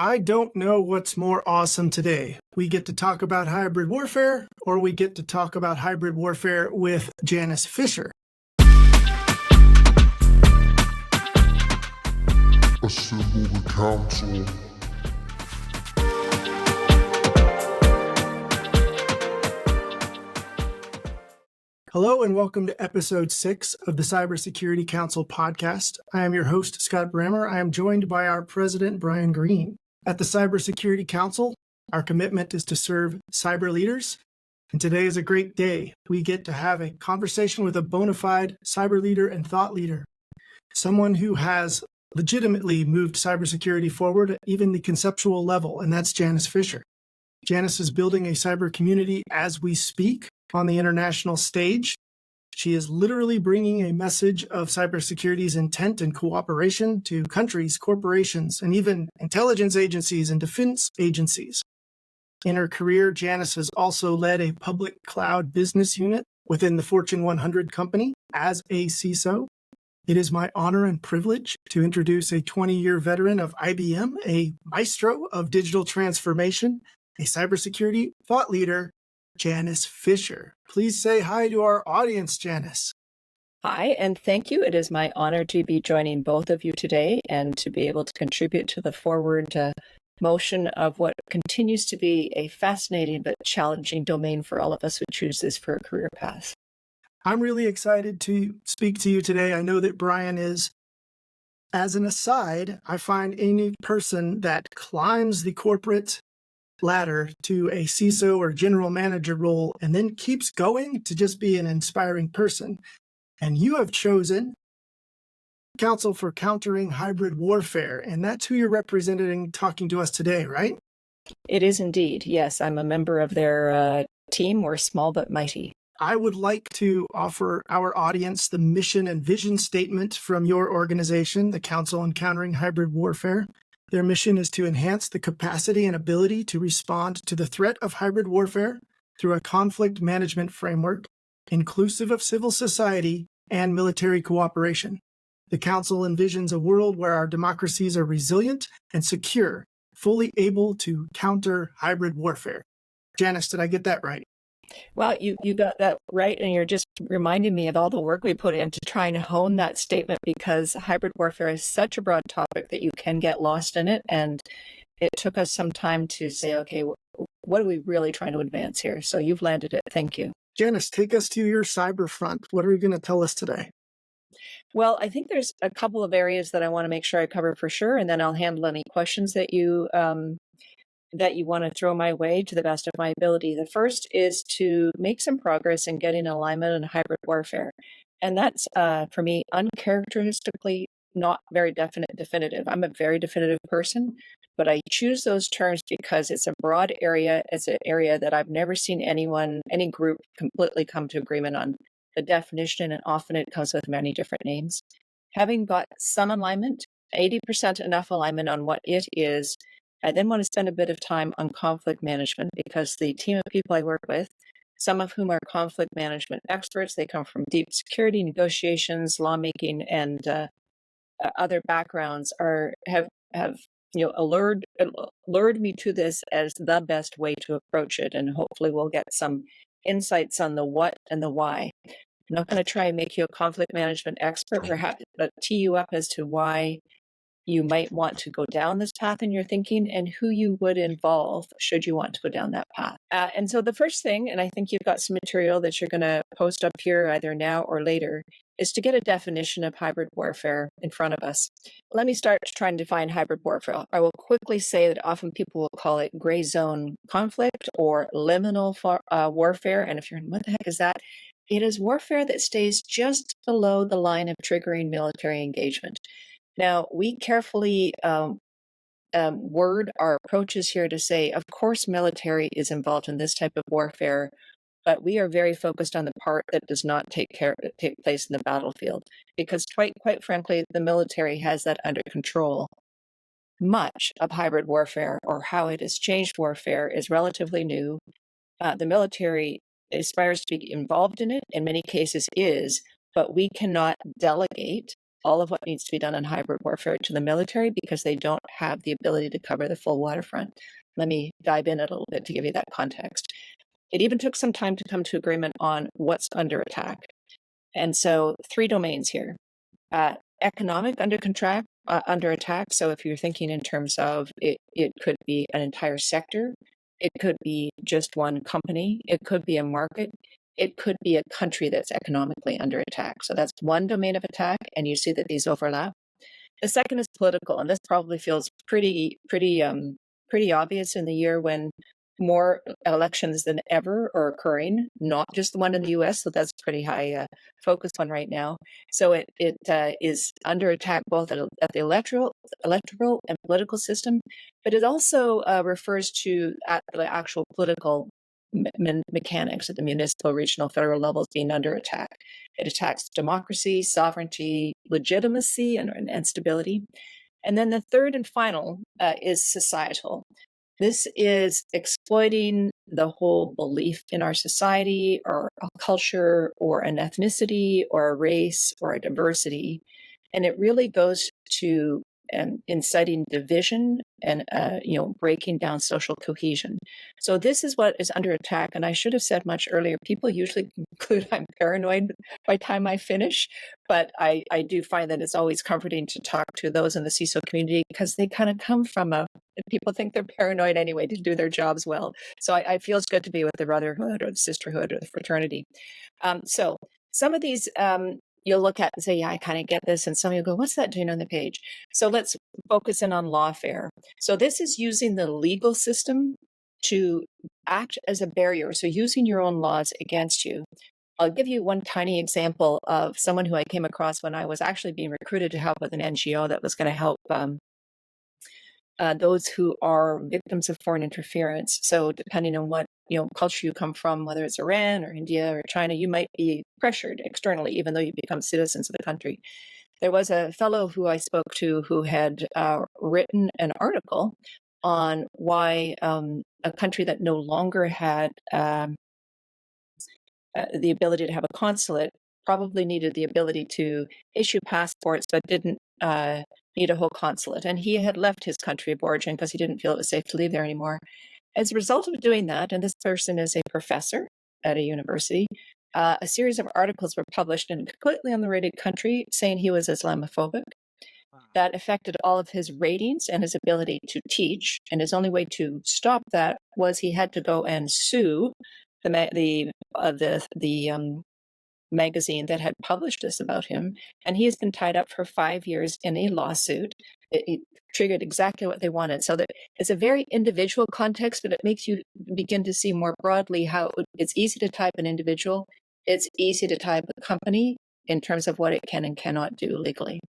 I don't know what's more awesome today. We get to talk about hybrid warfare, or we get to talk about hybrid warfare with Janice Fischer. Assemble the council. Hello and welcome to episode 6 of the Cybersecurity Council podcast. I am your host, Scott Brammer. I am joined by our president, Brian Green. At the Cybersecurity Council, our commitment is to serve cyber leaders, and today is a great day. We get to have a conversation with a bona fide cyber leader and thought leader, someone who has legitimately moved cybersecurity forward at even the conceptual level, and that's Janice Fischer. Janice is building a cyber community as we speak on the international stage. She is literally bringing a message of cybersecurity's intent and cooperation to countries, corporations, and even intelligence agencies and defense agencies. In her career, Janice has also led a public cloud business unit within the Fortune 100 company as a CISO. It is my honor and privilege to introduce a 20-year veteran of IBM, a maestro of digital transformation, a cybersecurity thought leader, Janice Fischer. Please say hi to our audience, Janice. Hi, and thank you. It is my honor to be joining both of you today and to be able to contribute to the forward motion of what continues to be a fascinating but challenging domain for all of us who choose this for a career path. I'm really excited to speak to you today. I know that Brian is. As an aside, I find any person that climbs the corporate ladder to a CISO or general manager role and then keeps going to just be an inspiring person. And you have chosen Council for Countering Hybrid Warfare, and that's who you're representing talking to us today, right? It is indeed. Yes, I'm a member of their team. We're small but mighty. I would like to offer our audience the mission and vision statement from your organization, the Council on Countering Hybrid Warfare. Their mission is to enhance the capacity and ability to respond to the threat of hybrid warfare through a conflict management framework, inclusive of civil society and military cooperation. The Council envisions a world where our democracies are resilient and secure, fully able to counter hybrid warfare. Janice, did I get that right? Well, you got that right, and you're just reminding me of all the work we put in to try and hone that statement, because hybrid warfare is such a broad topic that you can get lost in it, and it took us some time to say, okay, what are we really trying to advance here? So you've landed it. Thank you. Janice, take us to your cyber front. What are you going to tell us today? Well, I think there's a couple of areas that I want to make sure I cover for sure, and then I'll handle any questions that you want to throw my way to the best of my ability. The first is to make some progress in getting alignment on hybrid warfare. And that's, for me, uncharacteristically not very definitive. I'm a very definitive person, but I choose those terms because it's a broad area. It's an area that I've never seen any group completely come to agreement on the definition, and often it comes with many different names. Having got some alignment, 80% enough alignment on what it is, I then want to spend a bit of time on conflict management, because the team of people I work with, some of whom are conflict management experts, they come from deep security, negotiations, lawmaking, and other backgrounds, have lured me to this as the best way to approach it, and hopefully we'll get some insights on the what and the why. I'm not going to try and make you a conflict management expert, perhaps, but tee you up as to why you might want to go down this path in your thinking, and who you would involve should you want to go down that path. And so the first thing, and I think you've got some material that you're going to post up here either now or later, is to get a definition of hybrid warfare in front of us. Let me start trying to define hybrid warfare. I will quickly say that often people will call it gray zone conflict or liminal warfare. And if you're, what the heck is that? It is warfare that stays just below the line of triggering military engagement. Now, we carefully word our approaches here to say, of course, military is involved in this type of warfare, but we are very focused on the part that does not take place in the battlefield, because quite frankly, the military has that under control. Much of hybrid warfare, or how it has changed warfare, is relatively new. The military aspires to be involved in it, in many cases is, but we cannot delegate all of what needs to be done in hybrid warfare to the military because they don't have the ability to cover the full waterfront. Let me dive in a little bit to give you that context. It even took some time to come to agreement on what's under attack. And so 3 domains here. Economic under attack. So if you're thinking in terms of it could be an entire sector, it could be just one company, it could be a market, it could be a country that's economically under attack. So that's one domain of attack, and you see that these overlap. The second is political, and this probably feels pretty obvious in the year when more elections than ever are occurring, not just the one in the U.S. So that's a pretty high focus one right now. So it is under attack both at the electoral and political system, but it also refers to at the actual political mechanics at the municipal, regional, federal levels being under attack. It attacks democracy, sovereignty, legitimacy, and stability. And then the third and final is societal. This is exploiting the whole belief in our society or a culture or an ethnicity or a race or a diversity. And it really goes to inciting division and breaking down social cohesion. So this is what is under attack. And I should have said much earlier, people usually conclude I'm paranoid by the time I finish, but I do find that it's always comforting to talk to those in the CISO community because they kind of come from people think they're paranoid anyway to do their jobs well. So I feel it's good to be with the brotherhood or the sisterhood or the fraternity. So some of these you'll look at and say, yeah, I kind of get this. And some of you go, what's that doing on the page? So let's focus in on lawfare. So this is using the legal system to act as a barrier. So using your own laws against you. I'll give you one tiny example of someone who I came across when I was actually being recruited to help with an NGO that was going to help those who are victims of foreign interference. So depending on what culture you come from, whether it's Iran or India or China, you might be pressured externally, even though you become citizens of the country. There was a fellow who I spoke to who had written an article on why a country that no longer had the ability to have a consulate probably needed the ability to issue passports, but didn't need a whole consulate. And he had left his country of origin because he didn't feel it was safe to leave there anymore. As a result of doing that, and this person is a professor at a university, a series of articles were published in a completely unrelated country saying he was Islamophobic. That affected all of his ratings and his ability to teach. And his only way to stop that was he had to go and sue the magazine that had published this about him, and he has been tied up for 5 years in a lawsuit. It triggered exactly what they wanted. So that it's a very individual context, but it makes you begin to see more broadly how it's easy to type an individual, it's easy to type a company in terms of what it can and cannot do legally.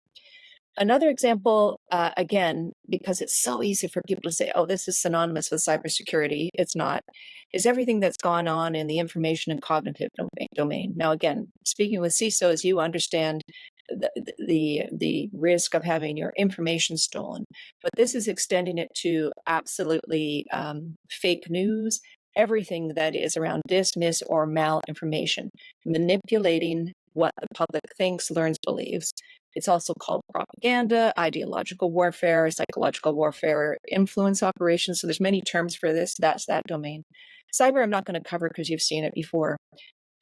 Another example, again, because it's so easy for people to say, oh, this is synonymous with cybersecurity. It's not, is everything that's gone on in the information and cognitive domain. Now, again, speaking with CISOs, you understand the risk of having your information stolen, but this is extending it to absolutely fake news, everything that is around mis, or malinformation, manipulating what the public thinks, learns, believes. It's also called propaganda, ideological warfare, psychological warfare, influence operations. So there's many terms for this. That's that domain. Cyber, I'm not going to cover because you've seen it before.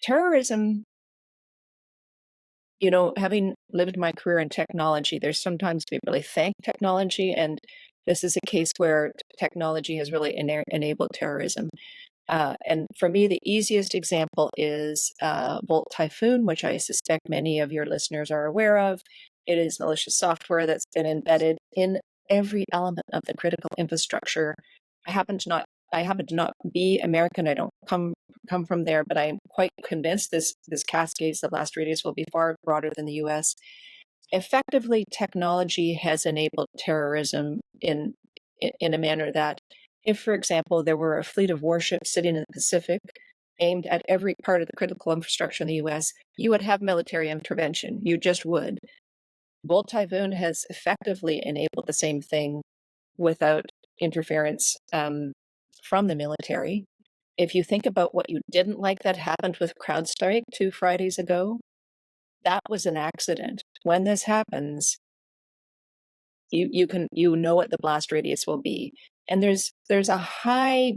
Terrorism, having lived my career in technology, there's sometimes we really thank technology. And this is a case where technology has really enabled terrorism. And for me, the easiest example is Volt Typhoon, which I suspect many of your listeners are aware of. It is malicious software that's been embedded in every element of the critical infrastructure. I happen to not be American. I don't come from there, but I'm quite convinced this cascades of blast radius will be far broader than the U.S. Effectively, technology has enabled terrorism in a manner that, if, for example, there were a fleet of warships sitting in the Pacific aimed at every part of the critical infrastructure in the U.S., you would have military intervention. You just would. Volt Typhoon has effectively enabled the same thing without interference from the military. If you think about what you didn't like that happened with CrowdStrike 2 Fridays ago, that was an accident. When this happens, you know what the blast radius will be. And there's a high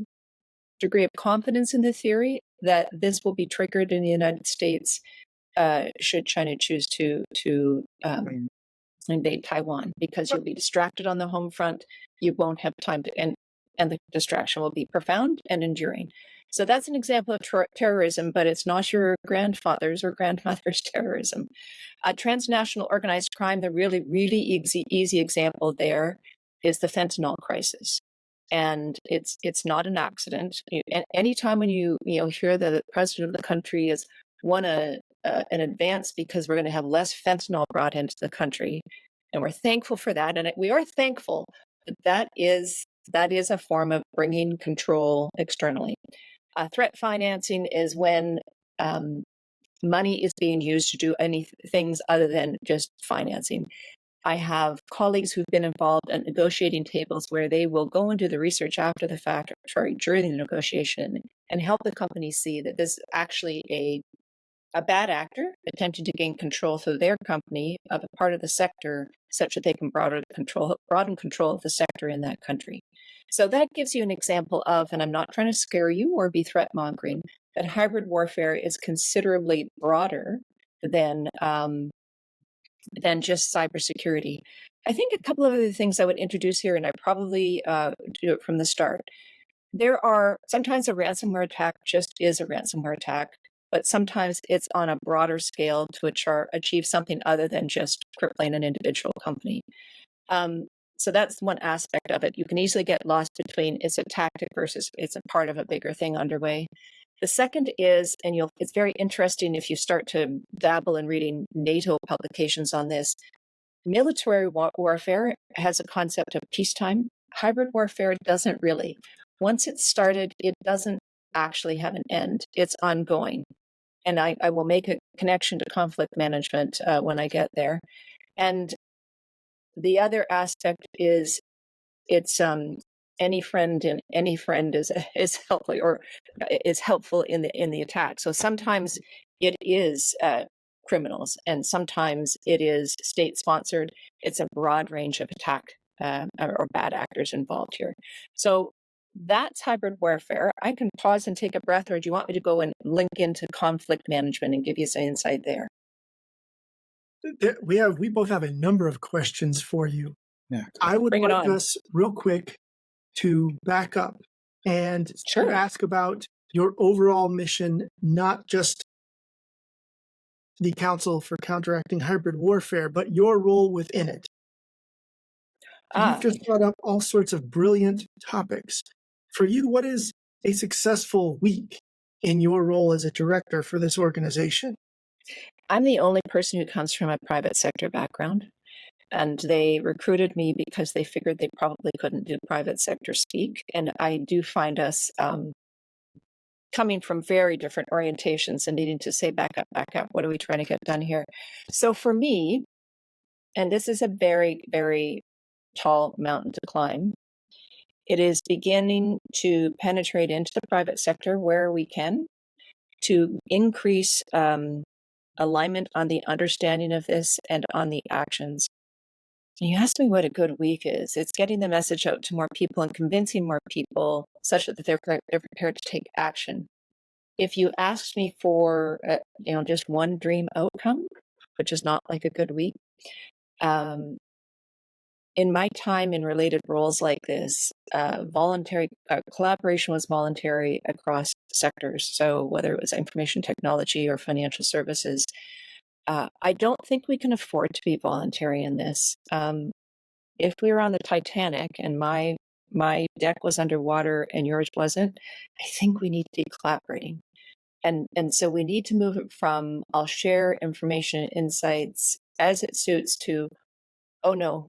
degree of confidence in the theory that this will be triggered in the United States should China choose to invade Taiwan, because you'll be distracted on the home front. You won't have time to, and the distraction will be profound and enduring. So that's an example of terrorism, but it's not your grandfather's or grandmother's terrorism. Transnational organized crime, the really, really easy example there is the fentanyl crisis. And it's not an accident. Anytime when you hear that the president of the country has won an advance because we're going to have less fentanyl brought into the country, and we're thankful for that, and we are thankful, but that is a form of bringing control externally. Threat financing is when money is being used to do things other than just financing. I have colleagues who've been involved at negotiating tables where they will go and do the research after the fact, during the negotiation, and help the company see that this is actually a bad actor attempting to gain control through their company of a part of the sector, such that they can broaden control of the sector in that country. So that gives you an example of, and I'm not trying to scare you or be threat mongering, that hybrid warfare is considerably broader than just cybersecurity. I think a couple of other things I would introduce here, and I probably do it from the start. There are sometimes a ransomware attack just is a ransomware attack, but sometimes it's on a broader scale to achieve something other than just crippling an individual company. So that's one aspect of it. You can easily get lost between it's a tactic versus it's a part of a bigger thing underway. The second is, and it's very interesting if you start to dabble in reading NATO publications on this, military warfare has a concept of peacetime. Hybrid warfare doesn't really. Once it's started, it doesn't actually have an end. It's ongoing. And I will make a connection to conflict management when I get there. And the other aspect is it's any friend is helpful, or is helpful in the attack. So sometimes it is criminals, and sometimes it is state sponsored. It's a broad range of attack or bad actors involved here. So that's hybrid warfare. I can pause and take a breath, or do you want me to go and link into conflict management and give you some insight there? We both have a number of questions for you. Yeah. I would Bring it like on. us real quick to back up and Sure. to ask about your overall mission, not just the Council for Counteracting Hybrid Warfare, but your role within it. You've just brought up all sorts of brilliant topics. For you, what is a successful week in your role as a director for this organization? I'm the only person who comes from a private sector background, and they recruited me because they figured they probably couldn't do private sector speak. And I do find us coming from very different orientations and needing to say, back up, what are we trying to get done here? So for me, and this is a very, very tall mountain to climb, it is beginning to penetrate into the private sector where we can, to increase alignment on the understanding of this and on the actions. You asked me what a good week is. It's getting the message out to more people and convincing more people such that they're prepared to take action. If you asked me for just one dream outcome, which is not like a good week, in my time in related roles like this, voluntary collaboration was voluntary across sectors. So whether it was information technology or financial services, I don't think we can afford to be voluntary in this. If we were on the Titanic and my deck was underwater and yours wasn't, I think we need to be collaborating. And so we need to move it from I'll share information, insights as it suits to, oh no,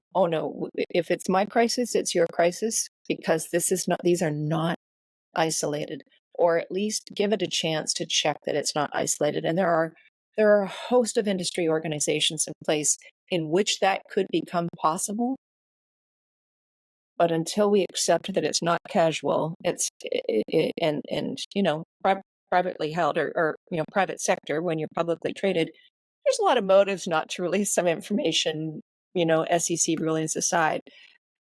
if it's my crisis, it's your crisis, because these are not isolated, or at least give it a chance to check that it's not isolated. And there are a host of industry organizations in place in which that could become possible. But until we accept that it's not casual, it's privately held or private sector, when you're publicly traded, There's a lot of motives not to release some information, SEC rulings aside.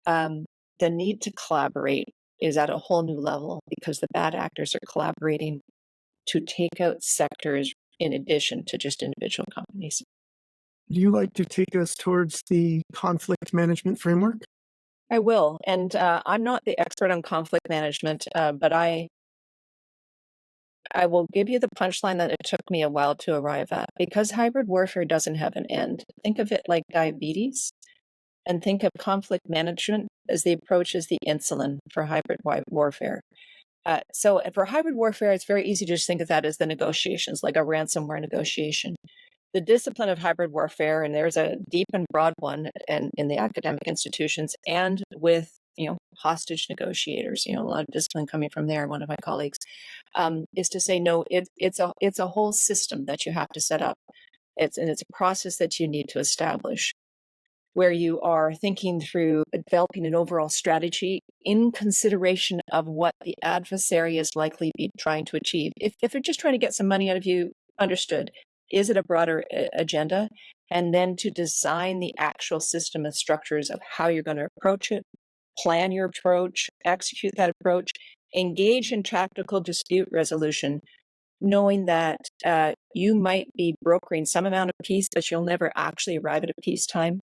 Um, the need to collaborate is at a whole new level because the bad actors are collaborating to take out sectors in addition to just individual companies. Do you like to take us towards the conflict management framework? I will. And I'm not the expert on conflict management, but I will give you the punchline that it took me a while to arrive at. Because hybrid warfare doesn't have an end, think of it like diabetes and think of conflict management as the approach is the insulin for hybrid warfare. So for hybrid warfare, it's very easy to just think of that as the negotiations, like a ransomware negotiation. The discipline of hybrid warfare, and there's a deep and broad one in the academic institutions and with hostage negotiators, a lot of discipline coming from there, one of my colleagues, is to say, no, it's a whole system that you have to set up. It's a process that you need to establish where you are thinking through developing an overall strategy in consideration of what the adversary is likely be trying to achieve. If they're just trying to get some money out of you, understood. Is it a broader agenda? And then to design the actual system and structures of how you're going to approach it, plan your approach, execute that approach, engage in tactical dispute resolution, knowing that you might be brokering some amount of peace, but you'll never actually arrive at a peacetime.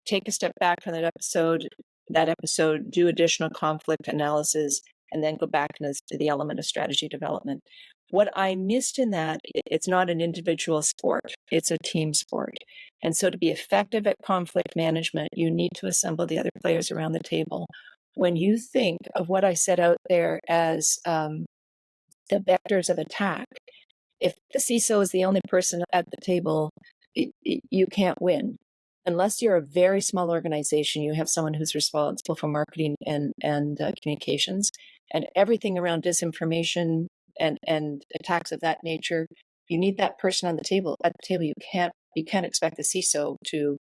Take a step back from that episode, do additional conflict analysis, and then go back into the element of strategy development. What I missed in that, it's not an individual sport, it's a team sport. And so to be effective at conflict management, you need to assemble the other players around the table. When you think of what I set out there as the vectors of attack, if the CISO is the only person at the table, you can't win. Unless you're a very small organization, you have someone who's responsible for marketing and communications and everything around disinformation and attacks of that nature. You need that person on the table. At the table, you can't expect the CISO to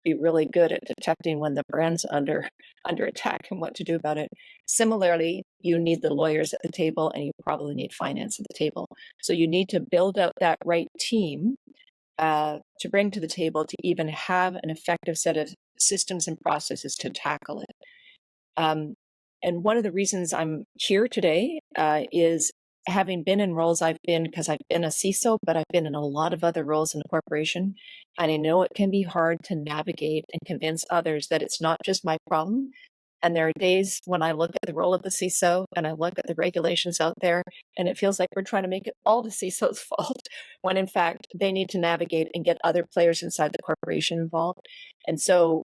be really good at detecting when the brand's under attack and what to do about it. Similarly, you need the lawyers at the table, and you probably need finance at the table. So you need to build out that right team to bring to the table to even have an effective set of systems and processes to tackle it. And one of the reasons I'm here today is having been in roles I've been, because I've been a CISO, but I've been in a lot of other roles in the corporation. And I know it can be hard to navigate and convince others that it's not just my problem. And there are days when I look at the role of the CISO and I look at the regulations out there, and it feels like we're trying to make it all the CISO's fault, when in fact they need to navigate and get other players inside the corporation involved. And so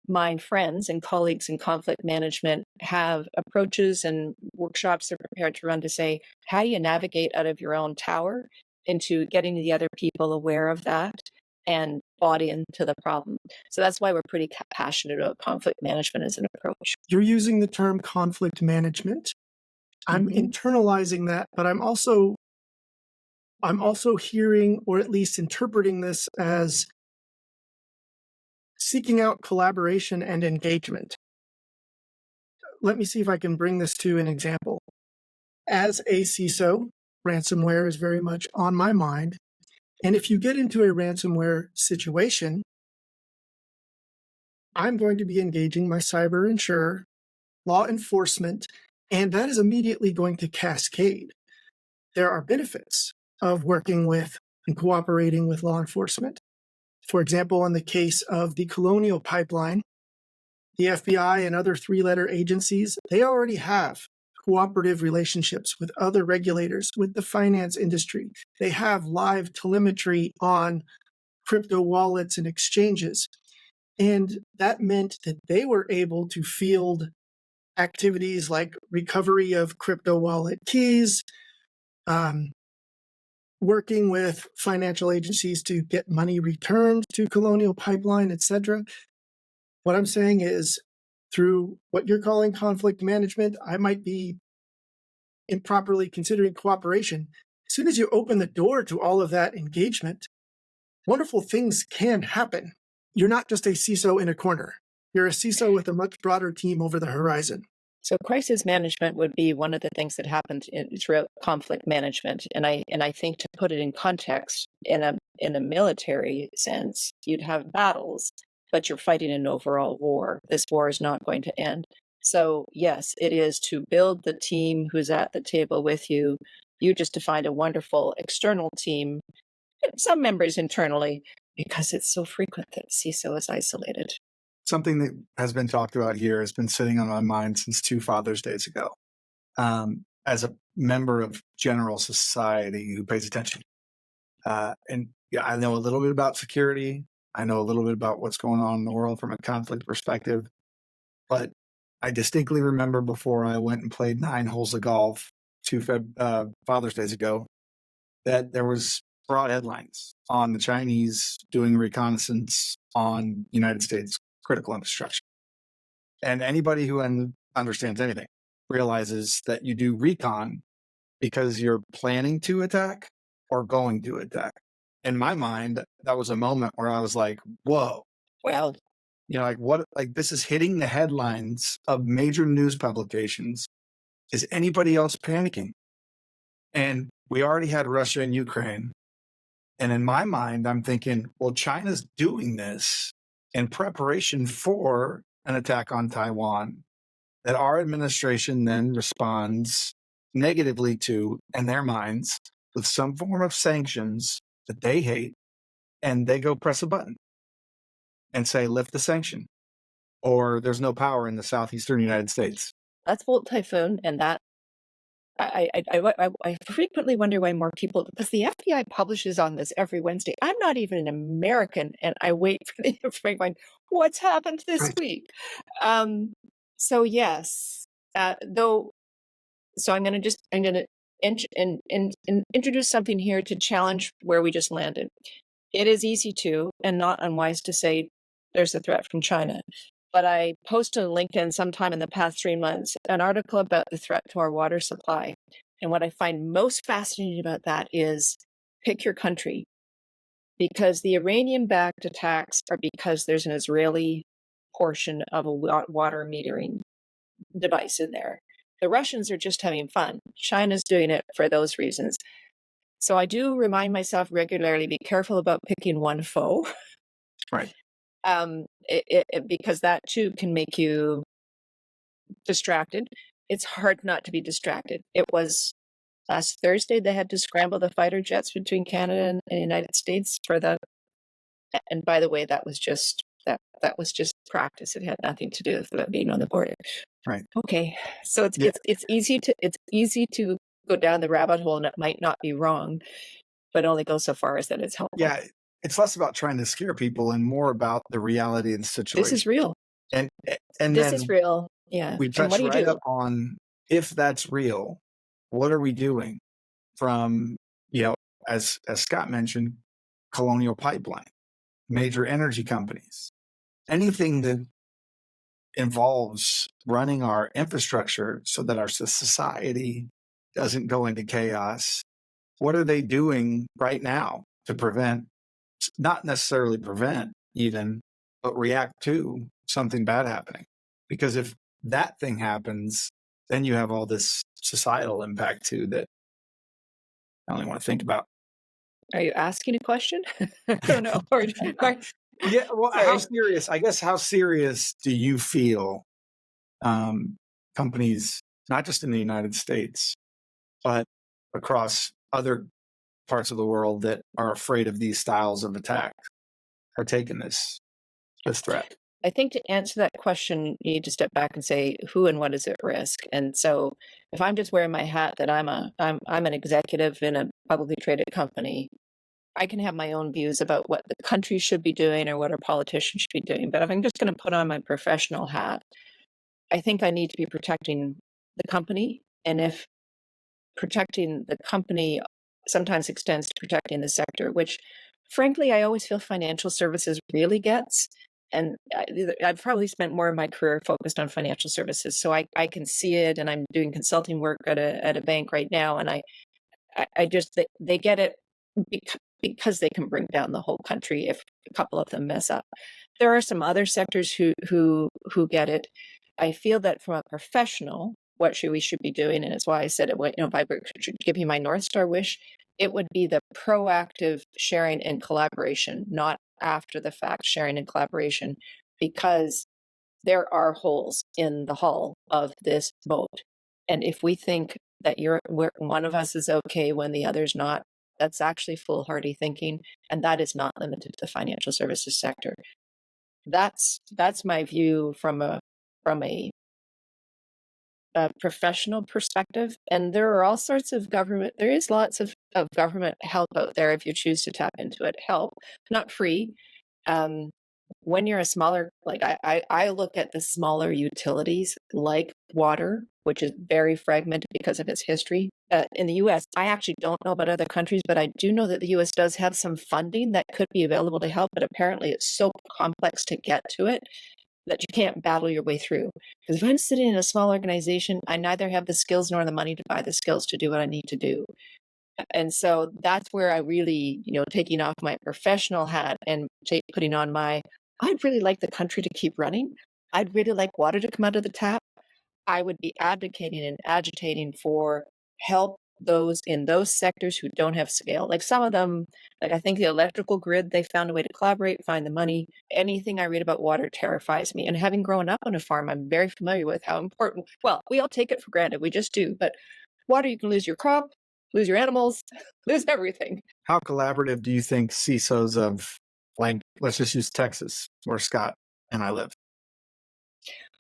my friends and colleagues in conflict management have approaches and workshops they're prepared to run to say, how do you navigate out of your own tower into getting the other people aware of that and bought into the problem. So that's why we're pretty passionate about conflict management as an approach. You're using the term conflict management. I'm internalizing that, but I'm also hearing, or at least interpreting this as seeking out collaboration and engagement. Let me see if I can bring this to an example. As a CISO, ransomware is very much on my mind. And if you get into a ransomware situation, I'm going to be engaging my cyber insurer, law enforcement, and that is immediately going to cascade. There are benefits of working with and cooperating with law enforcement. For example, in the case of the Colonial Pipeline, the FBI and other three-letter agencies, they already have cooperative relationships with other regulators, with the finance industry. They have live telemetry on crypto wallets and exchanges. And that meant that they were able to field activities like recovery of crypto wallet keys, working with financial agencies to get money returned to Colonial Pipeline, etc. What I'm saying is, through what you're calling conflict management, I might be improperly considering cooperation. As soon as you open the door to all of that engagement, wonderful things can happen. You're not just a CISO in a corner. You're a CISO with a much broader team over the horizon. So crisis management would be one of the things that happens throughout conflict management, and I think to put it in context, in a military sense, you'd have battles, but you're fighting an overall war. This war is not going to end. So yes, it is to build the team who's at the table with you. You just defined a wonderful external team, some members internally, because it's so frequent that CISO is isolated. Something that has been talked about here has been sitting on my mind since 2 Father's Days ago. As a member of general society who pays attention, and yeah, I know a little bit about security. I know a little bit about what's going on in the world from a conflict perspective, but I distinctly remember before I went and played 9 holes of golf 2 Father's Days ago, that there was broad headlines on the Chinese doing reconnaissance on United States critical infrastructure. And anybody who understands anything realizes that you do recon because you're planning to attack or going to attack. In my mind, that was a moment where I was like, whoa, Well, like what, like this is hitting the headlines of major news publications. Is anybody else panicking? And we already had Russia and Ukraine. And in my mind, I'm thinking, well, China's doing this in preparation for an attack on Taiwan that our administration then responds negatively to, in their minds, with some form of sanctions that they hate, and they go press a button and say, lift the sanction, or there's no power in the southeastern United States. that's Volt Typhoon, and that I frequently wonder why more people, because the FBI publishes on this every Wednesday. I'm not even an American, and I wait for the information. What's happened this Right. week? So yes, though. So I'm going to introduce something here to challenge where we just landed. It is easy to, and not unwise to say, there's a threat from China. But I posted on LinkedIn sometime in the past 3 months an article about the threat to our water supply. And what I find most fascinating about that is pick your country, because the Iranian-backed attacks are because there's an Israeli portion of a water metering device in there. The Russians are just having fun. China's doing it for those reasons. So I do remind myself regularly, be careful about picking one foe. Right. Because that too can make you distracted. It's hard not to be distracted. It was last Thursday they had to scramble the fighter jets between Canada and the United States for the. And by the way, that was just practice. It had nothing to do with being on the border. Right. Okay, so it's easy to go down the rabbit hole, and it might not be wrong, but only go so far as that it's helpful. Yeah. It's less about trying to scare people and more about the reality of the situation. This is real. And This is real. Yeah. we And touched what do you right do? up on, if that's real, what are we doing from, as Scott mentioned, Colonial Pipeline, major energy companies, anything that involves running our infrastructure so that our society doesn't go into chaos. What are they doing right now to prevent, not necessarily prevent even, but react to something bad happening? Because if that thing happens, then you have all this societal impact too that I only want to think about. Are you asking a question? I don't know. Yeah, well, Sorry. how serious do you feel companies, not just in the United States, but across other parts of the world that are afraid of these styles of attack, are taking this threat? I think to answer that question, you need to step back and say who and what is at risk. And so, if I'm just wearing my hat that I'm an executive in a publicly traded company, I can have my own views about what the country should be doing or what our politicians should be doing. But if I'm just going to put on my professional hat, I think I need to be protecting the company. And if protecting the company sometimes extends to protecting the sector, which frankly, I always feel financial services really gets. And I've probably spent more of my career focused on financial services. So I can see it, and I'm doing consulting work at a bank right now. And I just, they get it because they can bring down the whole country if a couple of them mess up. There are some other sectors who get it. I feel that from a professional, what we should be doing, and it's why I said it, if I should give you my North Star wish, it would be the proactive sharing and collaboration, not after the fact sharing and collaboration, because there are holes in the hull of this boat. And if we think that one of us is okay when the other's not, that's actually foolhardy thinking, and that is not limited to the financial services sector. That's my view from a professional perspective. And there are all sorts of government. There is lots of government help out there if you choose to tap into it. Help, not free. When you're a smaller, like I look at the smaller utilities like water, which is very fragmented because of its history. In the US, I actually don't know about other countries, but I do know that the US does have some funding that could be available to help, but apparently it's so complex to get to it that you can't battle your way through. Because if I'm sitting in a small organization, I neither have the skills nor the money to buy the skills to do what I need to do. And so that's where I really, taking off my professional hat and putting on I'd really like the country to keep running. I'd really like water to come out of the tap. I would be advocating and agitating for help those in those sectors who don't have scale. Like some of them, like I think the electrical grid, they found a way to collaborate, find the money. Anything I read about water terrifies me. And having grown up on a farm, I'm very familiar with how important, well, we all take it for granted. We just do. But water, you can lose your crop, lose your animals, lose everything. How collaborative do you think CISOs of, like, let's just use Texas, where Scott and I live?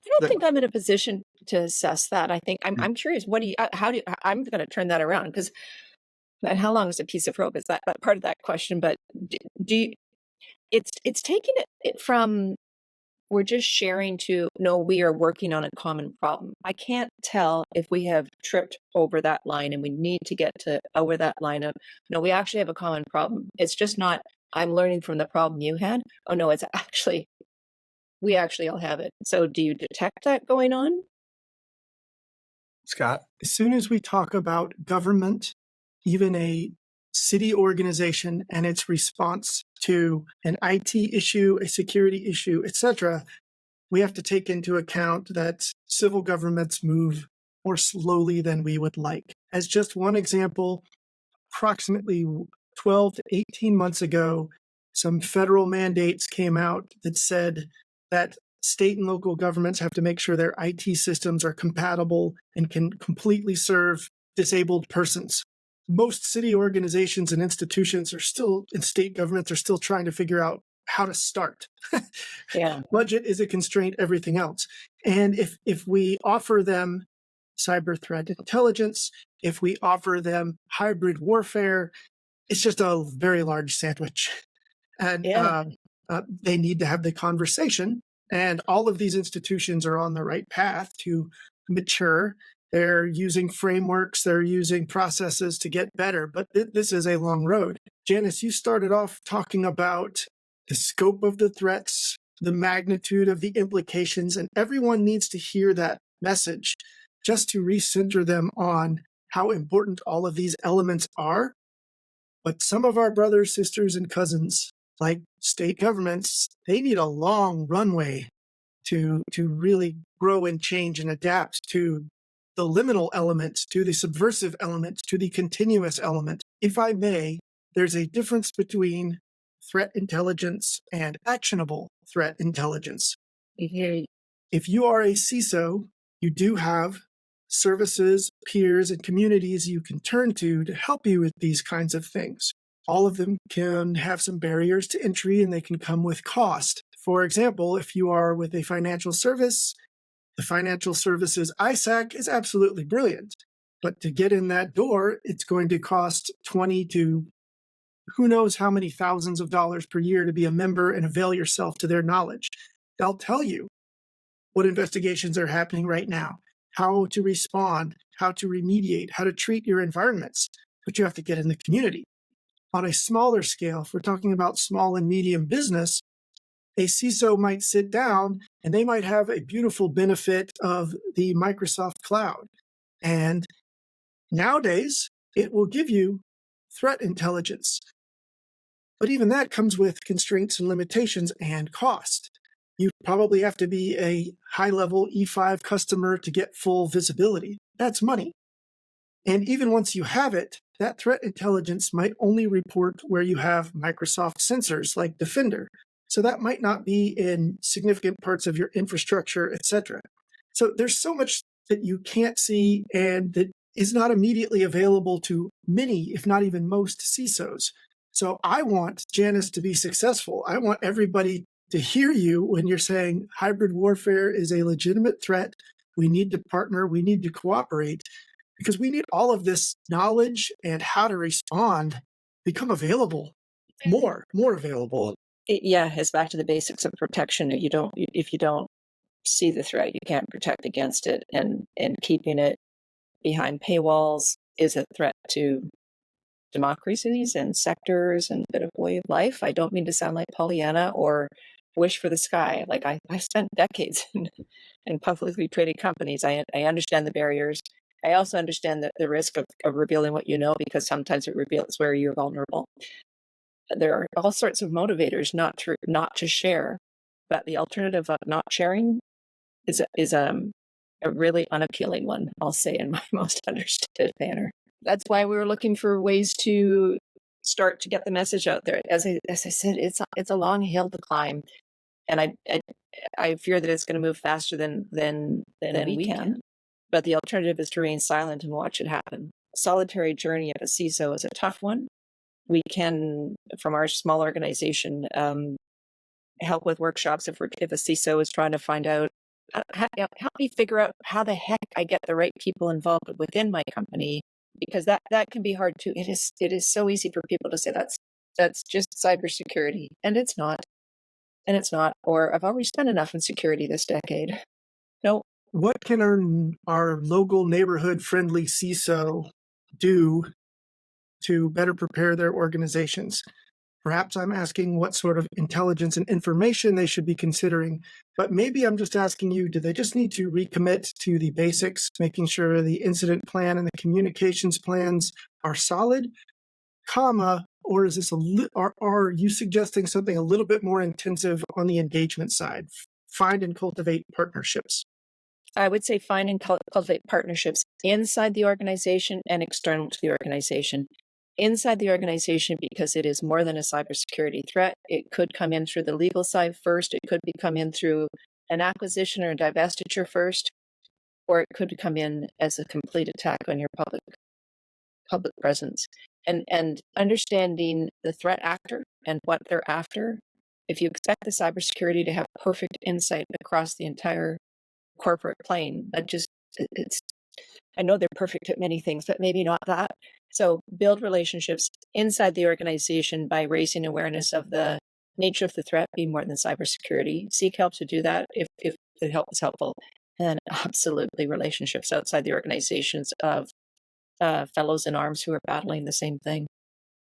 I don't think I'm in a position to assess that. I think I'm curious. I'm going to turn that around because how long is a piece of rope? Is that part of that question? But it's taking it from we're just sharing to no, we are working on a common problem. I can't tell if we have tripped over that line and we need to get over that line of no, we actually have a common problem. It's just not I'm learning from the problem you had. Oh no, it's actually we actually all have it. So do you detect that going on? Scott? As soon as we talk about government, even a city organization and its response to an IT issue, a security issue, etc., we have to take into account that civil governments move more slowly than we would like. As just one example, approximately 12 to 18 months ago, some federal mandates came out that said that state and local governments have to make sure their IT systems are compatible and can completely serve disabled persons. Most city organizations and institutions and state governments are still trying to figure out how to start. Yeah. Budget is a constraint, everything else. And if we offer them cyber threat intelligence, if we offer them hybrid warfare, it's just a very large sandwich. And they need to have the conversation. And all of these institutions are on the right path to mature. They're using frameworks, they're using processes to get better, but this is a long road. Janice, you started off talking about the scope of the threats, the magnitude of the implications, and everyone needs to hear that message just to recenter them on how important all of these elements are. But some of our brothers, sisters, and cousins, like state governments, they need a long runway to really grow and change and adapt to the liminal element, to the subversive element, to the continuous element. If I may, there's a difference between threat intelligence and actionable threat intelligence. If you are a CISO, you do have services, peers, and communities you can turn to help you with these kinds of things. All of them can have some barriers to entry and they can come with cost. For example, if you are with a financial service, the financial services ISAC is absolutely brilliant. But to get in that door, it's going to cost 20 to who knows how many thousands of dollars per year to be a member and avail yourself to their knowledge. They'll tell you what investigations are happening right now, how to respond, how to remediate, how to treat your environments, but you have to get in the community. On a smaller scale, if we're talking about small and medium business, a CISO might sit down and they might have a beautiful benefit of the Microsoft cloud. And nowadays, it will give you threat intelligence. But even that comes with constraints and limitations and cost. You probably have to be a high-level E5 customer to get full visibility. That's money. And even once you have it, that threat intelligence might only report where you have Microsoft sensors like Defender. So that might not be in significant parts of your infrastructure, etc. So there's so much that you can't see and that is not immediately available to many, if not even most CISOs. So I want Janice to be successful. I want everybody to hear you when you're saying hybrid warfare is a legitimate threat. We need to partner. We need to cooperate because we need all of this knowledge and how to respond become available, more available. It's back to the basics of protection. If you don't see the threat, you can't protect against it, and keeping it behind paywalls is a threat to democracies and sectors and a bit of way of life. I don't mean to sound like Pollyanna or wish for the sky. Like I spent decades in publicly traded companies. I understand the barriers. I also understand the risk of revealing what you know, because sometimes it reveals where you're vulnerable. There are all sorts of motivators not to share, but the alternative of not sharing is a really unappealing one, I'll say in my most understood manner. That's why we were looking for ways to start to get the message out there. As I said, it's a long hill to climb, and I fear that it's going to move faster than we can. But the alternative is to remain silent and watch it happen. Solitary journey at a CISO is a tough one. We can, from our small organization, help with workshops if a CISO is trying to find out, help me figure out how the heck I get the right people involved within my company, because that can be hard too. It is so easy for people to say that's just cybersecurity, and it's not. Or I've already spent enough in security this decade. No. What can our local neighborhood friendly CISO do to better prepare their organizations? Perhaps I'm asking what sort of intelligence and information they should be considering, but maybe I'm just asking you, do they just need to recommit to the basics, making sure the incident plan and the communications plans are solid, or is this are you suggesting something a little bit more intensive on the engagement side? Find and cultivate partnerships. I would say find and cultivate partnerships inside the organization and external to the organization. Inside the organization, because it is more than a cybersecurity threat. It could come in through the legal side first. It could come in through an acquisition or divestiture first, or it could come in as a complete attack on your public presence. And understanding the threat actor and what they're after. If you expect the cybersecurity to have perfect insight across the entire corporate plane, I know they're perfect at many things, but maybe not that. So build relationships inside the organization by raising awareness of the nature of the threat being more than cybersecurity. Seek help to do that if the help is helpful. And absolutely relationships outside the organizations of fellows in arms who are battling the same thing.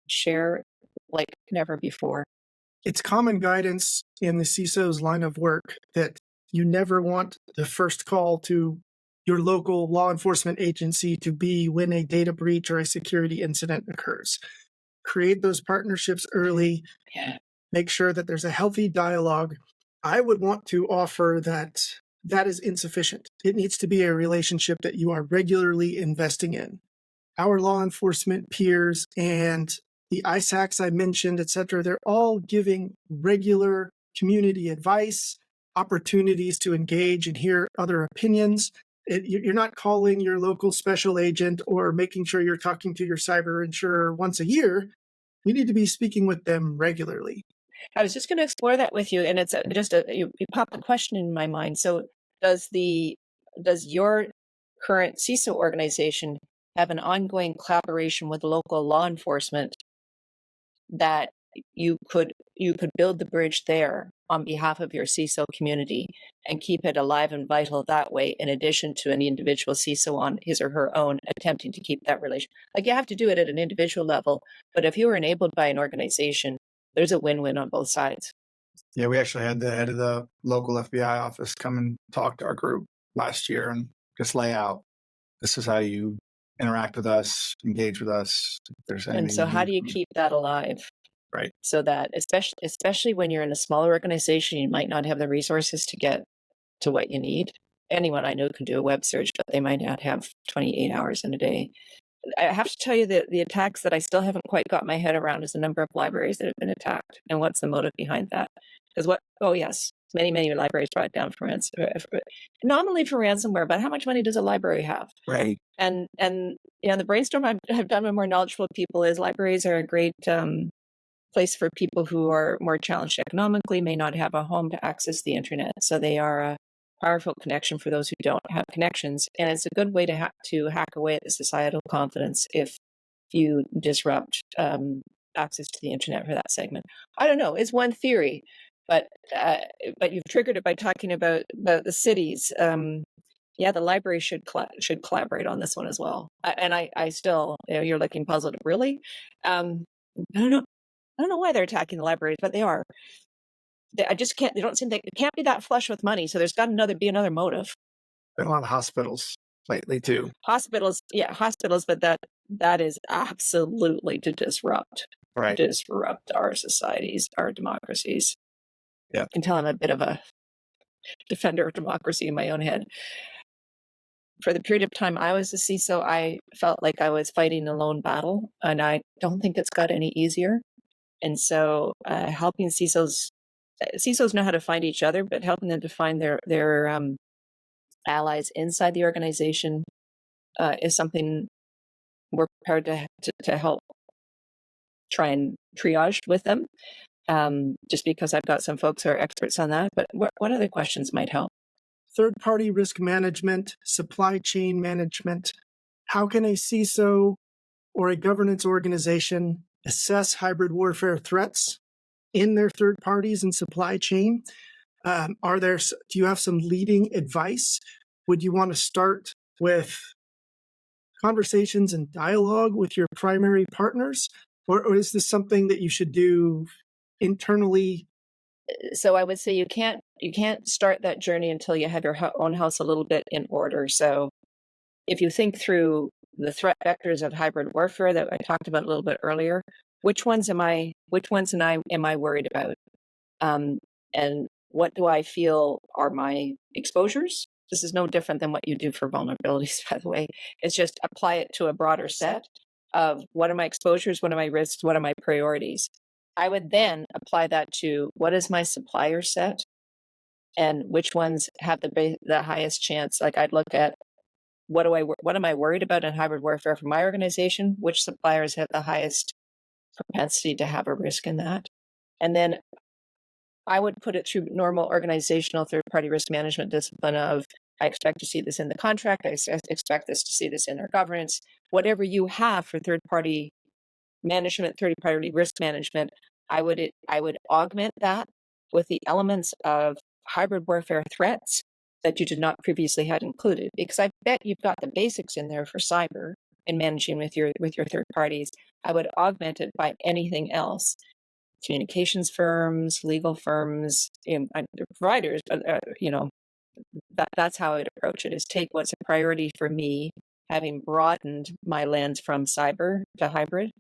Share like never before. It's common guidance in the CISO's line of work that you never want the first call to your local law enforcement agency to be when a data breach or a security incident occurs. Create those partnerships early. Yeah. Make sure that there's a healthy dialogue. I would want to offer that is insufficient. It needs to be a relationship that you are regularly investing in. Our law enforcement peers and the ISACs I mentioned, et cetera, they're all giving regular community advice, opportunities to engage and hear other opinions. You're not calling your local special agent or making sure you're talking to your cyber insurer once a year. You need to be speaking with them regularly. I was just going to explore that with you, and it's you popped a question in my mind. So does your current CISO organization have an ongoing collaboration with local law enforcement that you could build the bridge there on behalf of your CISO community and keep it alive and vital that way, in addition to an individual CISO on his or her own attempting to keep that relation? Like, you have to do it at an individual level, but if you are enabled by an organization, there's a win-win on both sides. Yeah, we actually had the head of the local FBI office come and talk to our group last year and just lay out, this is how you interact with us, engage with us. If there's anything. And so how do you keep that alive? Right. So that especially when you're in a smaller organization, you might not have the resources to get to what you need. Anyone I know can do a web search, but they might not have 28 hours in a day. I have to tell you that the attacks that I still haven't quite got my head around is the number of libraries that have been attacked and what's the motive behind that. Because yes, many libraries brought down for nominally for ransomware, but how much money does a library have? Right. And the brainstorm I've done with more knowledgeable people is libraries are a great place for people who are more challenged economically, may not have a home to access the internet. So they are a powerful connection for those who don't have connections. And it's a good way to hack away at the societal confidence if you disrupt access to the internet for that segment. I don't know. It's one theory, but you've triggered it by talking about the cities. The library should collaborate on this one as well. I still, you're looking puzzled. Really? I don't know. I don't know why they're attacking the libraries, but they are. I just can't. They don't seem it can't be that flush with money. So there's got be another motive. Been a lot of hospitals lately too. Hospitals, but that is absolutely to disrupt our societies, our democracies. Yeah. I can tell I'm a bit of a defender of democracy in my own head. For the period of time I was a CISO, I felt like I was fighting a lone battle, and I don't think it's got any easier. And so helping CISOs know how to find each other, but helping them to find their allies inside the organization is something we're prepared to help try and triage with them. Just because I've got some folks who are experts on that. But what other questions might help? Third-party risk management, supply chain management. How can a CISO or a governance organization assess hybrid warfare threats in their third parties and supply chain? Do you have some leading advice? Would you want to start with conversations and dialogue with your primary partners, or is this something that you should do internally? So I would say you can't start that journey until you have your own house a little bit in order. So if you think through the threat vectors of hybrid warfare that I talked about a little bit earlier, which ones am I worried about? And what do I feel are my exposures? This is no different than what you do for vulnerabilities, by the way. It's just apply it to a broader set of what are my exposures, what are my risks, what are my priorities. I would then apply that to what is my supplier set and which ones have the highest chance. Like I'd look at what am I worried about in hybrid warfare for my organization? Which suppliers have the highest propensity to have a risk in that? And then I would put it through normal organizational third-party risk management discipline of, I expect to see this in the contract. I expect to see this in our governance. Whatever you have for third-party management, third-party risk management, I would augment that with the elements of hybrid warfare threats that you did not previously had included. Because I bet you've got the basics in there for cyber and managing with your third parties. I would augment it by anything else. Communications firms, legal firms, providers, that's how I'd approach it, is take what's a priority for me, having broadened my lens from cyber to hybrid,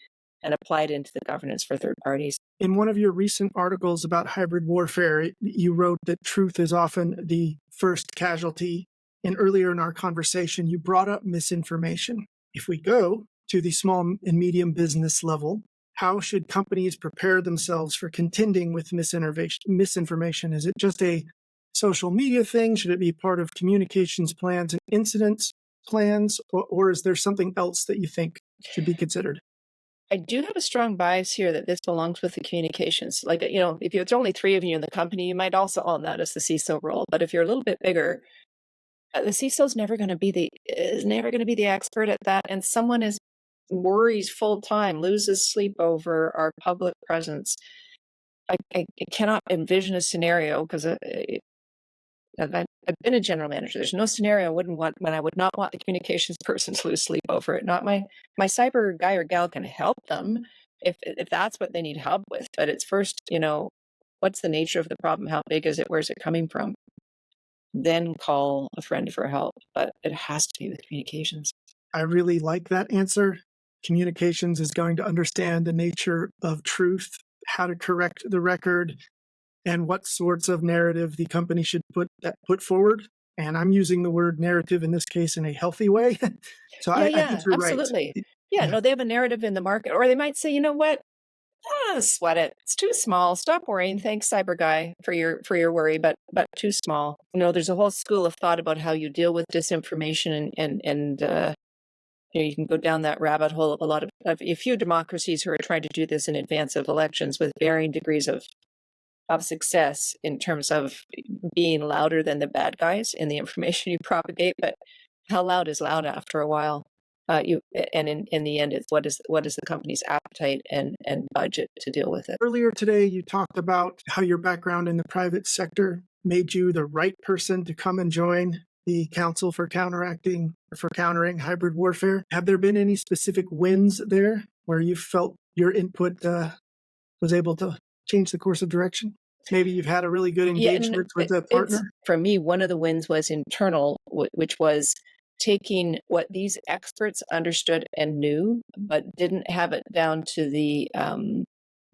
and apply it into the governance for third parties. In one of your recent articles about hybrid warfare, you wrote that truth is often the first casualty. And earlier in our conversation, you brought up misinformation. If we go to the small and medium business level, how should companies prepare themselves for contending with misinformation? Is it just a social media thing? Should it be part of communications plans and incidents plans? Or is there something else that you think should be considered? I do have a strong bias here that this belongs with the communications. Like, if it's only 3 of you in the company, you might also own that as the CISO role. But if you're a little bit bigger, the CISO is never going to be the expert at that. And someone worries full time, loses sleep over our public presence. I cannot envision a scenario, because I've been a general manager. There's no scenario I would not want the communications person to lose sleep over it. Not my cyber guy or gal can help them if that's what they need help with. But it's first, what's the nature of the problem? How big is it? Where's it coming from? Then call a friend for help. But it has to be with communications. I really like that answer. Communications is going to understand the nature of truth how to correct the record and what sorts of narrative the company should put forward. And I'm using the word narrative in this case in a healthy way. So I think you're right. Absolutely. Yeah, no, they have a narrative in the market, or they might say, you know what? Sweat it. It's too small. Stop worrying. Thanks, cyber guy, for your worry, but too small. There's a whole school of thought about how you deal with disinformation, and you can go down that rabbit hole of a few democracies who are trying to do this in advance of elections with varying degrees of success in terms of being louder than the bad guys in the information you propagate. But how loud is loud after a while? In the end, it's what is the company's appetite and budget to deal with it. Earlier today, you talked about how your background in the private sector made you the right person to come and join the Council for Countering Hybrid Warfare. Have there been any specific wins there where you felt your input was able to change the course of direction? Maybe you've had a really good engagement with a partner? For me, one of the wins was internal, which was taking what these experts understood and knew, but didn't have it down to the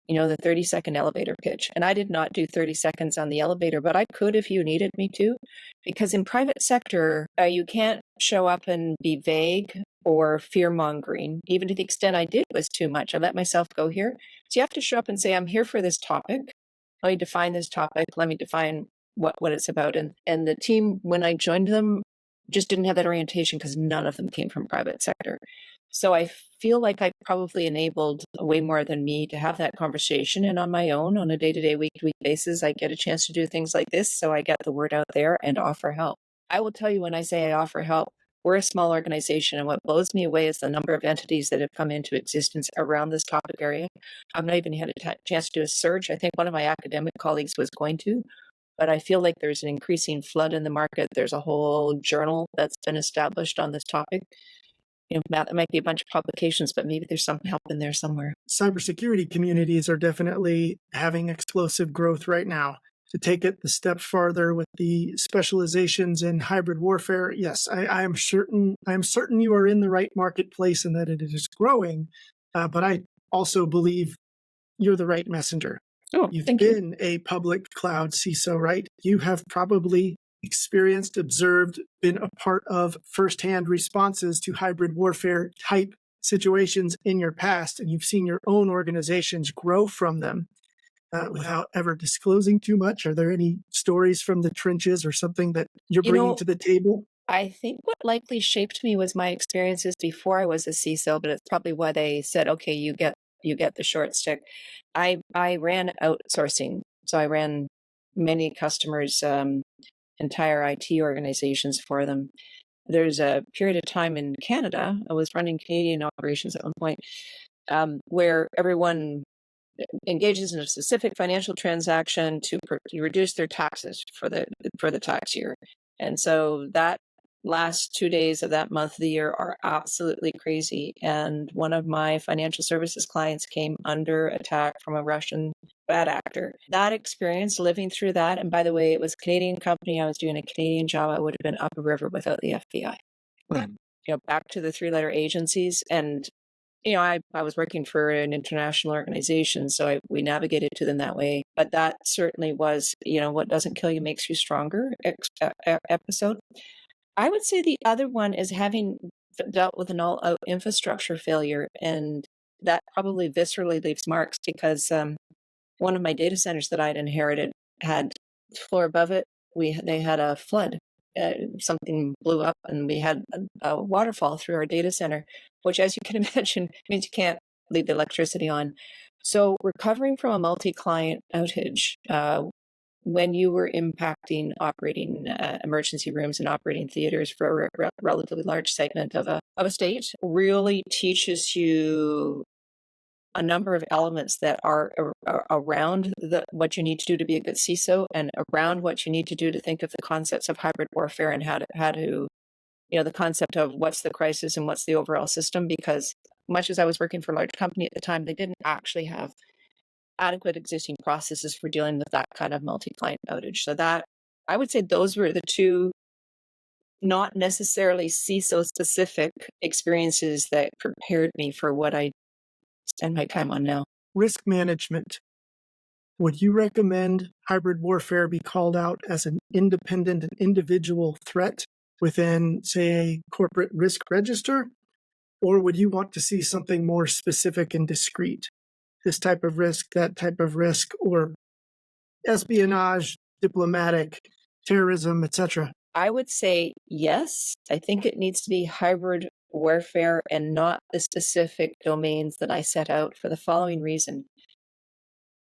30-second elevator pitch. And I did not do 30 seconds on the elevator, but I could if you needed me to, because in private sector, you can't show up and be vague or fear-mongering. Even to the extent I did was too much. I let myself go here. So you have to show up and say, I'm here for this topic. Let me define this topic. Let me define what it's about. And the team, when I joined them, just didn't have that orientation because none of them came from private sector. So I feel like I probably enabled way more than me to have that conversation. And on my own, on a day-to-day, week-to-week basis, I get a chance to do things like this. So I get the word out there and offer help. I will tell you, when I say I offer help, we're a small organization. And what blows me away is the number of entities that have come into existence around this topic area. I've not even had a chance to do a search. I think one of my academic colleagues was going to. But I feel like there's an increasing flood in the market. There's a whole journal that's been established on this topic. That might be a bunch of publications, but maybe there's some help in there somewhere. Cybersecurity communities are definitely having explosive growth right now. To take it a step farther with the specializations in hybrid warfare, yes, I am certain you are in the right marketplace and that it is growing. But I also believe you're the right messenger. Oh, You've been a public cloud CISO, right? You have probably experienced, observed, been a part of firsthand responses to hybrid warfare type situations in your past, and you've seen your own organizations grow from them without ever disclosing too much. Are there any stories from the trenches or something that you're bringing to the table? I think what likely shaped me was my experiences before I was a CISO, but it's probably why they said, okay, you get the short stick. I ran outsourcing. So I ran many customers' entire IT organizations for them. There's a period of time in Canada, I was running Canadian operations at one point, where everyone engages in a specific financial transaction to reduce their taxes for the tax year. And so that last 2 days of that month of the year are absolutely crazy. And one of my financial services clients came under attack from a Russian bad actor. That experience, living through that, and by the way, it was a Canadian company. I was doing a Canadian job. I would have been up a river without the FBI. Back to the 3-letter agencies. And, I was working for an international organization, so we navigated to them that way. But that certainly was, what doesn't kill you makes you stronger episode. I would say the other one is having dealt with an all-out infrastructure failure, and that probably viscerally leaves marks because one of my data centers that I'd inherited had floor above it. They had a flood. Something blew up, and we had a waterfall through our data center, which, as you can imagine, means you can't leave the electricity on. So recovering from a multi-client outage, when you were impacting operating emergency rooms and operating theaters for a relatively large segment of a state, really teaches you a number of elements that are around what you need to do to be a good CISO, and around what you need to do to think of the concepts of hybrid warfare and how to the concept of what's the crisis and what's the overall system. Because much as I was working for a large company at the time, they didn't actually have adequate existing processes for dealing with that kind of multi-client outage. So that, I would say, those were the two not necessarily CISO specific experiences that prepared me for what I spend my time on now. Risk management. would you recommend hybrid warfare be called out as an independent and individual threat within, say, a corporate risk register? Or would you want to see something more specific and discrete? This type of risk, that type of risk, or espionage, diplomatic, terrorism, etc.? I would say yes. I think it needs to be hybrid warfare and not the specific domains that I set out for the following reason.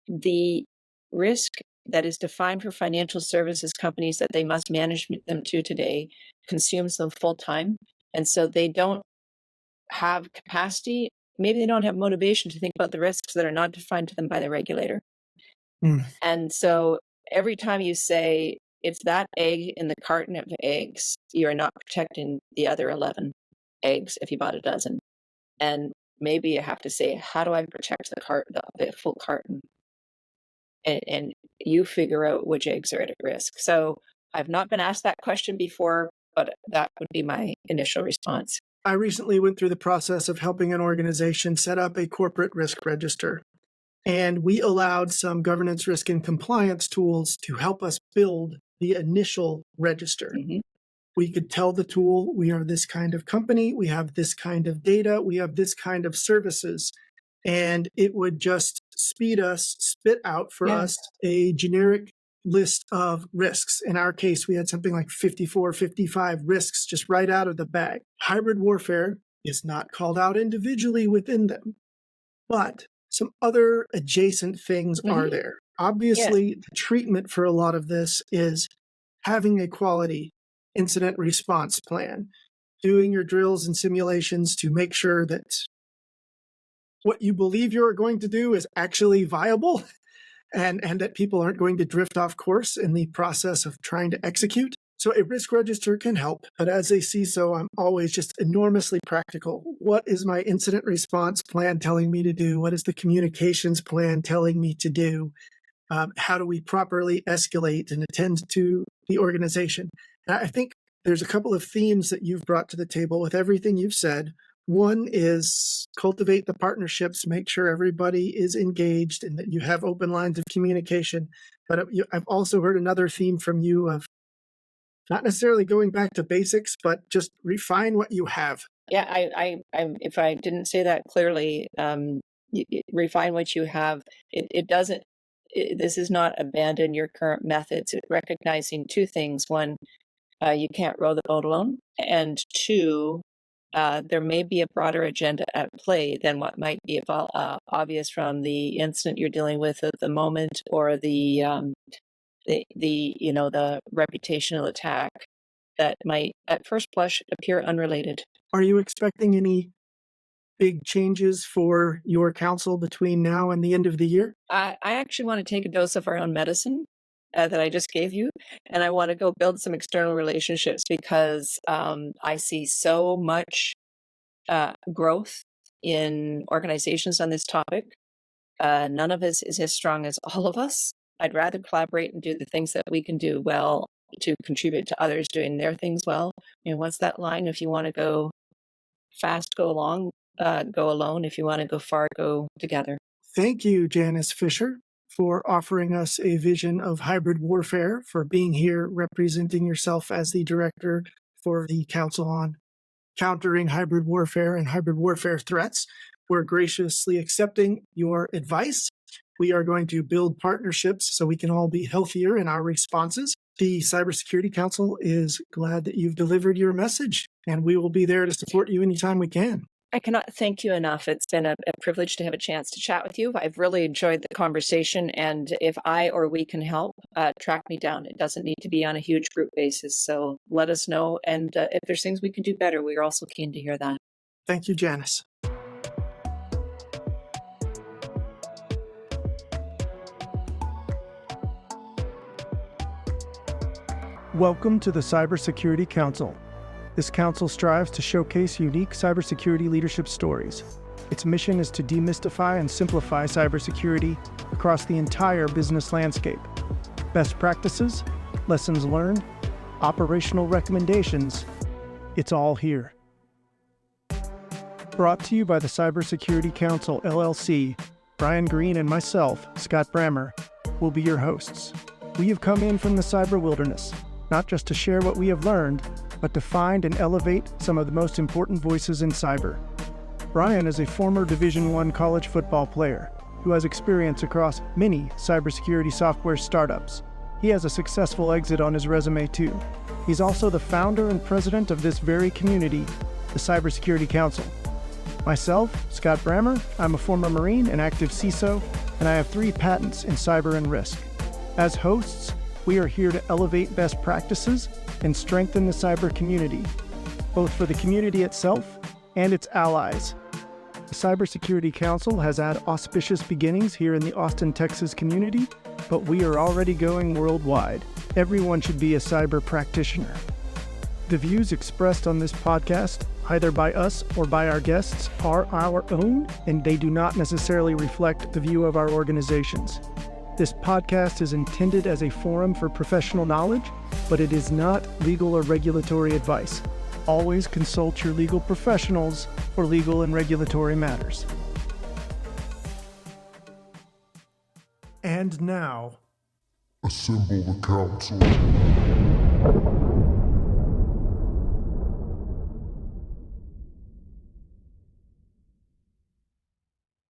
The risk that is defined for financial services companies that they must manage them to today consumes them full time. And so they don't have capacity. Maybe they don't have motivation to think about the risks that are not defined to them by the regulator. And so every time you say it's that egg in the carton of eggs, you're not protecting the other 11 eggs if you bought a dozen. And maybe you have to say, how do I protect the full carton? And you figure out which eggs are at risk. So I've not been asked that question before, but that would be my initial response. I recently went through the process of helping an organization set up a corporate risk register. And we allowed some governance, risk, and compliance tools to help us build the initial register. Mm-hmm. We could tell the tool, we are this kind of company, we have this kind of data, we have this kind of services. And it would just spit out for us a generic list of risks. In our case, we had something like 54, 55 risks just right out of the bag. Hybrid warfare is not called out individually within them, but some other adjacent things are there. Obviously, the treatment for a lot of this is having a quality incident response plan, doing your drills and simulations to make sure that what you believe you're going to do is actually viable and that people aren't going to drift off course in the process of trying to execute. So a risk register can help, but as a CISO, I'm always just enormously practical. What is my incident response plan telling me to do? What is the communications plan telling me to do? How do we properly escalate and attend to the organization? And I think there's a couple of themes that you've brought to the table with everything you've said. One is cultivate the partnerships, make sure everybody is engaged and that you have open lines of communication. But I've also heard another theme from you of not necessarily going back to basics, but just refine what you have. Yeah, I if I didn't say that clearly, refine what you have. It doesn't. This is not abandon your current methods. It's recognizing two things: one, you can't row the boat alone, and two, there may be a broader agenda at play than what might be obvious from the incident you're dealing with at the moment, or the reputational attack that might at first blush appear unrelated. Are you expecting any big changes for your council between now and the end of the year? I actually want to take a dose of our own medicine that I just gave you, and I want to go build some external relationships because I see so much growth in organizations on this topic. None of us is as strong as all of us. I'd rather collaborate and do the things that we can do well to contribute to others doing their things well. What's that line? If you want to go fast, go along, go alone. If you want to go far, go together. Thank you, Janice Fischer, for offering us a vision of hybrid warfare, for being here representing yourself as the director for the Council on Countering Hybrid Warfare and Hybrid Warfare Threats. We're graciously accepting your advice. We are going to build partnerships so we can all be healthier in our responses. The Cybersecurity Council is glad that you've delivered your message, and we will be there to support you anytime we can. I cannot thank you enough. It's been a privilege to have a chance to chat with you. I've really enjoyed the conversation, and if I or we can help, track me down. It doesn't need to be on a huge group basis, so let us know. And if there's things we can do better, we're also keen to hear that. Thank you, Janice. Welcome to the Cybersecurity Council. This council strives to showcase unique cybersecurity leadership stories. Its mission is to demystify and simplify cybersecurity across the entire business landscape. Best practices, lessons learned, operational recommendations, it's all here. Brought to you by the Cybersecurity Council, LLC, Brian Green and myself, Scott Brammer, will be your hosts. We have come in from the cyber wilderness, not just to share what we have learned, but to find and elevate some of the most important voices in cyber. Brian is a former Division I college football player who has experience across many cybersecurity software startups. He has a successful exit on his resume too. He's also the founder and president of this very community, the Cybersecurity Council. Myself, Scott Brammer, I'm a former Marine and active CISO, and I have 3 patents in cyber and risk. As hosts, we are here to elevate best practices and strengthen the cyber community, both for the community itself and its allies. The Cybersecurity Council has had auspicious beginnings here in the Austin, Texas community, but we are already going worldwide. Everyone should be a cyber practitioner. The views expressed on this podcast, either by us or by our guests, are our own, and they do not necessarily reflect the view of our organizations. This podcast is intended as a forum for professional knowledge, but it is not legal or regulatory advice. Always consult your legal professionals for legal and regulatory matters. And now, Assemble the council.